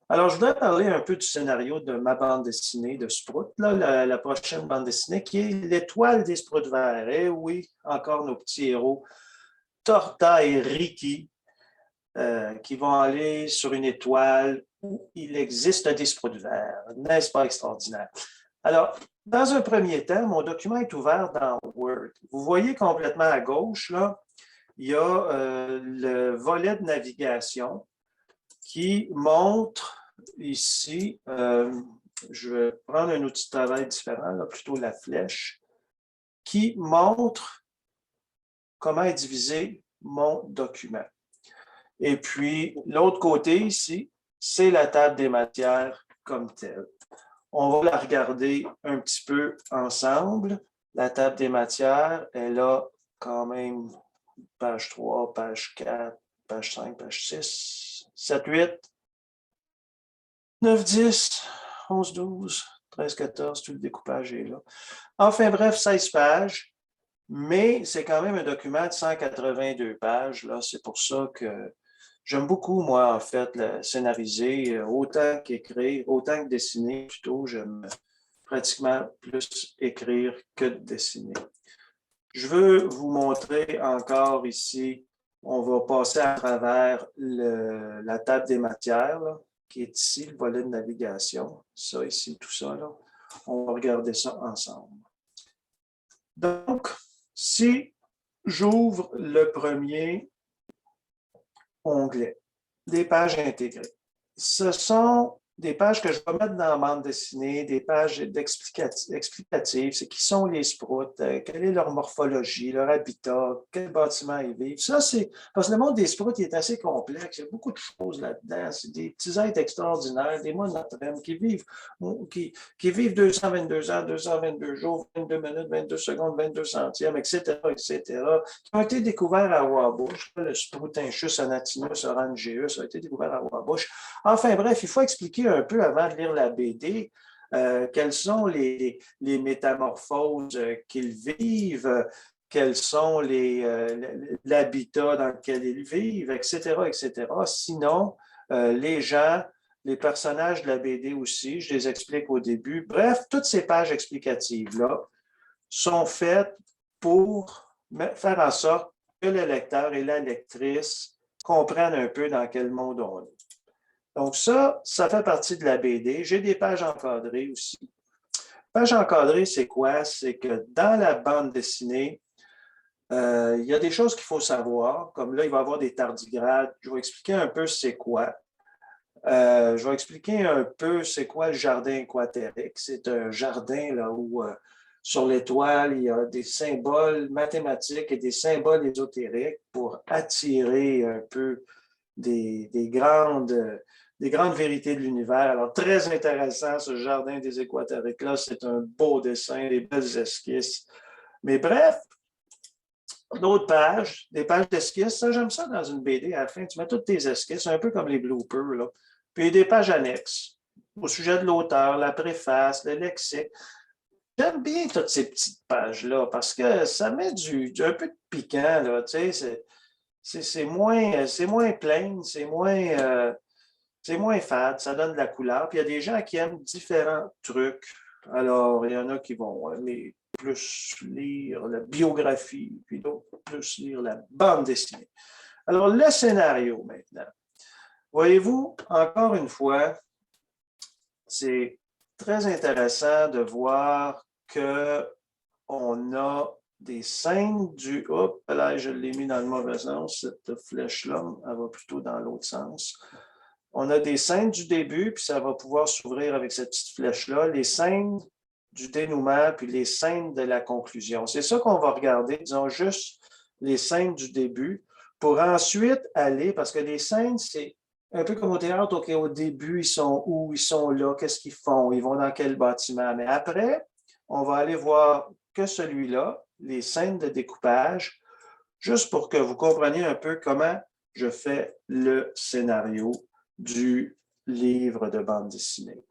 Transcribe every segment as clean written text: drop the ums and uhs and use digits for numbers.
Alors, je voudrais parler un peu du scénario de ma bande dessinée de Sprout, là, la prochaine bande dessinée, qui est L'étoile des Sprouts verts. Et oui, encore nos petits héros, Torta et Ricky, qui vont aller sur une étoile où il existe des Sprouts verts. N'est-ce pas extraordinaire? Alors, dans un premier temps, mon document est ouvert dans Word. Vous voyez complètement à gauche, là, il y a le volet de navigation qui montre ici, je vais prendre un outil de travail différent, là, plutôt la flèche, qui montre comment est divisé mon document. Et puis, l'autre côté ici, c'est la table des matières comme telle. On va la regarder un petit peu ensemble. La table des matières, elle a quand même page 3, page 4, page 5, page 6, 7, 8, 9, 10, 11, 12, 13, 14, tout le découpage est là. Enfin bref, 16 pages, mais c'est quand même un document de 182 pages. C'est pour ça que j'aime beaucoup, moi, en fait, scénariser, autant qu'écrire, autant que dessiner, plutôt. J'aime pratiquement plus écrire que dessiner. Je veux vous montrer encore ici, on va passer à travers la table des matières, là, qui est ici, le volet de navigation. Ça ici, tout ça, là. On va regarder ça ensemble. Donc, si j'ouvre le premier onglet, des pages intégrées, ce sont des pages que je vais mettre dans la bande dessinée, des pages explicatives, c'est qui sont les sprouts, quelle est leur morphologie, leur habitat, quel bâtiment ils vivent. Ça, c'est parce que le monde des sprouts il est assez complexe, il y a beaucoup de choses là-dedans. C'est des petits êtres extraordinaires, des monotrèmes qui vivent 222 ans, 222 jours, 22 minutes, 22 secondes, 22 centièmes, etc., etc., qui ont été découverts à Wabush. Le Sproutinchus anatinus orangeus a été découvert à Wabush. Enfin bref, il faut expliquer un peu avant de lire la BD quelles sont les métamorphoses qu'ils vivent, quels sont l'habitat dans lequel ils vivent, etc., etc. Sinon, les gens, les personnages de la BD aussi, je les explique au début. Bref, toutes ces pages explicatives-là sont faites pour faire en sorte que le lecteur et la lectrice comprennent un peu dans quel monde on est. Donc ça fait partie de la BD. J'ai des pages encadrées aussi. Page encadrée, c'est quoi? C'est que dans la bande dessinée, il y a des choses qu'il faut savoir, comme là, il va y avoir des tardigrades. Je vais expliquer un peu c'est quoi. Je vais expliquer un peu c'est quoi le jardin aquatérique. C'est un jardin là où, sur l'étoile, il y a des symboles mathématiques et des symboles ésotériques pour attirer un peu des grandes vérités de l'univers. Alors, très intéressant, ce jardin des Équatoriques-là. C'est un beau dessin, des belles esquisses. Mais bref, d'autres pages, des pages d'esquisses, ça, j'aime ça dans une BD. À la fin, tu mets toutes tes esquisses, un peu comme les bloopers, là. Puis des pages annexes au sujet de l'auteur, la préface, le lexique. J'aime bien toutes ces petites pages-là parce que ça met un peu de piquant, là, tu sais, c'est moins plain, c'est moins fade, ça donne de la couleur. Puis il y a des gens qui aiment différents trucs. Alors, il y en a qui vont aimer plus lire la biographie, puis d'autres plus lire la bande dessinée. Alors, le scénario maintenant. Voyez-vous, encore une fois, c'est très intéressant de voir qu'on a des scènes du... Hop, là, je l'ai mis dans le mauvais sens, cette flèche-là, elle va plutôt dans l'autre sens. On a des scènes du début, puis ça va pouvoir s'ouvrir avec cette petite flèche-là, les scènes du dénouement, puis les scènes de la conclusion. C'est ça qu'on va regarder, disons juste les scènes du début, pour ensuite aller, parce que les scènes, c'est un peu comme au théâtre, OK, au début, ils sont où, ils sont là, qu'est-ce qu'ils font, ils vont dans quel bâtiment. Mais après, on va aller voir que celui-là, les scènes de découpage, juste pour que vous compreniez un peu comment je fais le scénario du livre de bande dessinée.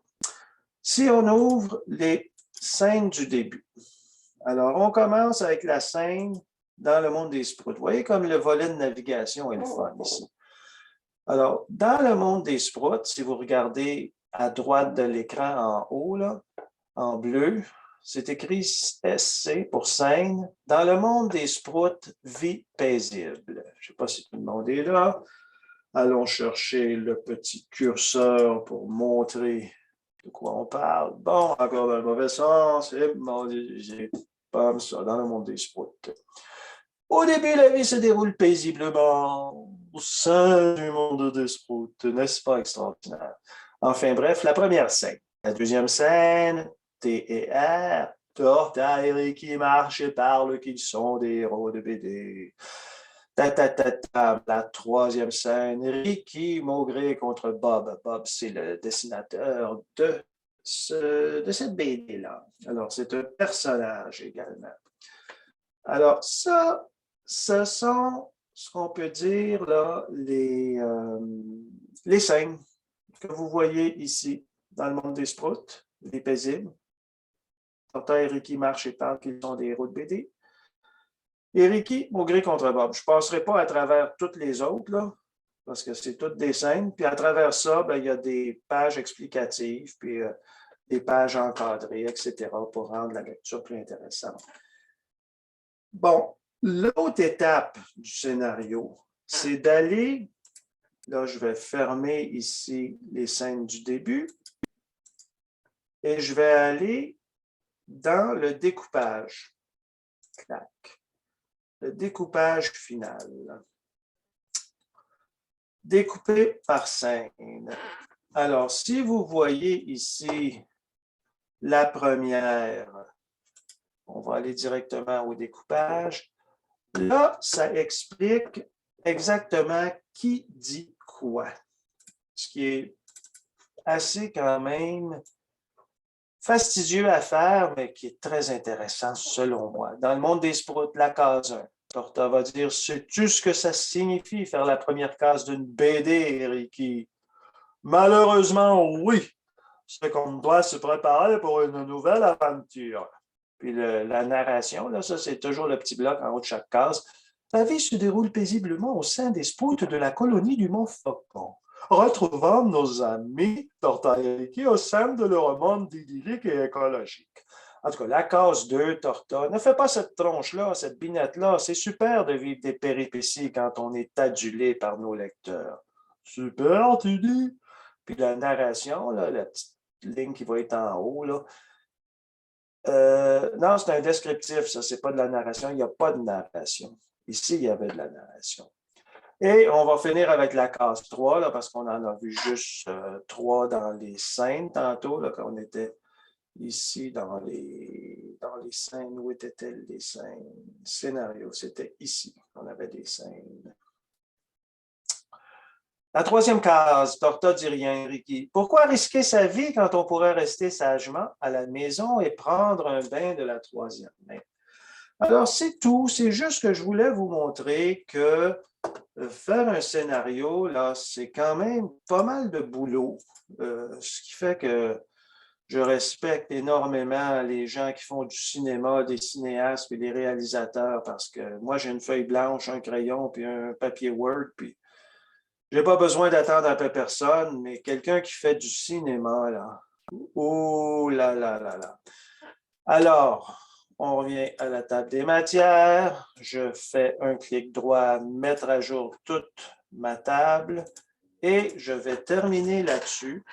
Si on ouvre les scènes du début, alors on commence avec la scène dans le monde des sprouts. Vous voyez comme le volet de navigation est le fun ici. Alors, dans le monde des sprouts, si vous regardez à droite de l'écran en haut, là, en bleu, c'est écrit SC pour scène. Dans le monde des sprouts, vie paisible. Je ne sais pas si tout le monde est là. Allons chercher le petit curseur pour montrer de quoi on parle. Bon, encore dans le mauvais sens. Et mon Dieu, j'ai pas ça dans le monde des sprouts. Au début, la vie se déroule paisiblement au sein du monde des sprouts. N'est-ce pas extraordinaire? Enfin bref, la première scène. La deuxième scène, TR, Torta et Ricky marchent et parlent qu'ils sont des héros de BD. La troisième scène, Ricky Maugré contre Bob. Bob, c'est le dessinateur de cette BD-là. Alors, c'est un personnage également. Alors, ça, ce sont ce qu'on peut dire là, les scènes que vous voyez ici dans le monde des sprouts, les paisibles. Torta et Ricky marchent et parlent qu'ils sont des héros de BD. Et Ricky Maugré contre Bob. Je ne passerai pas à travers toutes les autres, là, parce que c'est toutes des scènes. Puis à travers ça, ben, il y a des pages explicatives, puis des pages encadrées, etc., pour rendre la lecture plus intéressante. Bon, l'autre étape du scénario, c'est d'aller, là je vais fermer ici les scènes du début, et je vais aller dans le découpage. Clac. Le découpage final. Découpé par scène. Alors, si vous voyez ici la première, on va aller directement au découpage. Là, ça explique exactement qui dit quoi. Ce qui est assez quand même fastidieux à faire, mais qui est très intéressant selon moi. Dans le monde des sprouts, la case 1. Torta va dire, sais-tu ce que ça signifie faire la première case d'une BD, Ricky? Malheureusement, oui. C'est qu'on doit se préparer pour une nouvelle aventure. Puis la narration, là, ça c'est toujours le petit bloc en haut de chaque case. La vie se déroule paisiblement au sein des sprouts de la colonie du Mont Faucon. Retrouvons nos amis Torta et Ricky au sein de leur monde idyllique et écologique. En tout cas, la case 2, Torta, ne fais pas cette tronche-là, cette binette-là. C'est super de vivre des péripéties quand on est adulé par nos lecteurs. Super, tu dis? Puis la narration, là, la petite ligne qui va être en haut, là. Non, c'est un descriptif, ça, c'est pas de la narration. Il n'y a pas de narration. Ici, il y avait de la narration. Et on va finir avec la case 3, là, parce qu'on en a vu juste 3 dans les scènes tantôt, là, quand on était ici dans les scènes. Où étaient-elles les scènes? Scénario, c'était ici. On avait des scènes. La troisième case, Torta dit rien, Ricky. Pourquoi risquer sa vie quand on pourrait rester sagement à la maison et prendre un bain de la troisième main? Alors, c'est tout. C'est juste que je voulais vous montrer que faire un scénario, là, c'est quand même pas mal de boulot. Ce qui fait que je respecte énormément les gens qui font du cinéma, des cinéastes et des réalisateurs, parce que moi, j'ai une feuille blanche, un crayon, puis un papier Word, puis je n'ai pas besoin d'attendre après personne, mais quelqu'un qui fait du cinéma, là, oh là là là là. Alors, on revient à la table des matières. Je fais un clic droit, mettre à jour toute ma table et je vais terminer là-dessus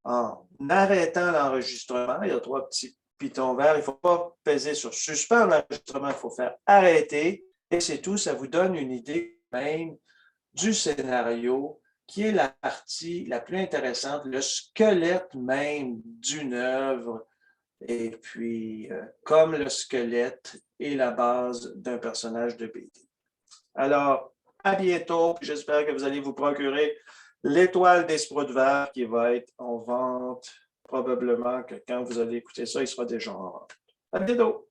en arrêtant l'enregistrement. Il y a 3 petits pitons verts. Il ne faut pas peser sur suspendre l'enregistrement, il faut faire arrêter et c'est tout. Ça vous donne une idée même du scénario qui est la partie la plus intéressante, le squelette même d'une œuvre. Et puis, comme le squelette est la base d'un personnage de BD. Alors, à bientôt. J'espère que vous allez vous procurer l'étoile des sprouts verts qui va être en vente. Probablement que quand vous allez écouter ça, il sera déjà en vente. À bientôt.